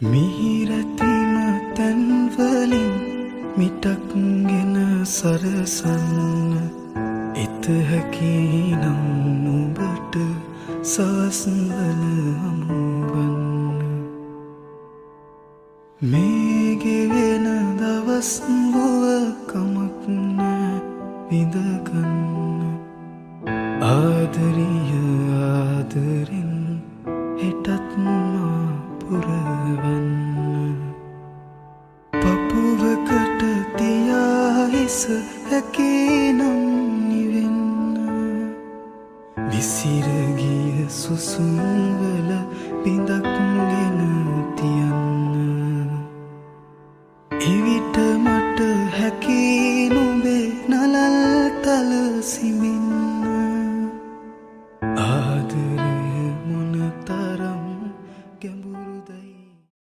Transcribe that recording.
මිහිරැතිම තැන්වලින් මිටක් ගෙන සරසන්න එත හැකිනම් නුඹට සවස්වල හමුවන්න මේ ගෙවෙන දවස් වුව කමක් නෑ විඳගන්න ආදරිය ආදරෙන් හෙටත් මා පුරවන්න පපුවකට තියා හිස හැකිනම් නිවෙන්න විසිර ගිය සුසුම්වල බිඳක්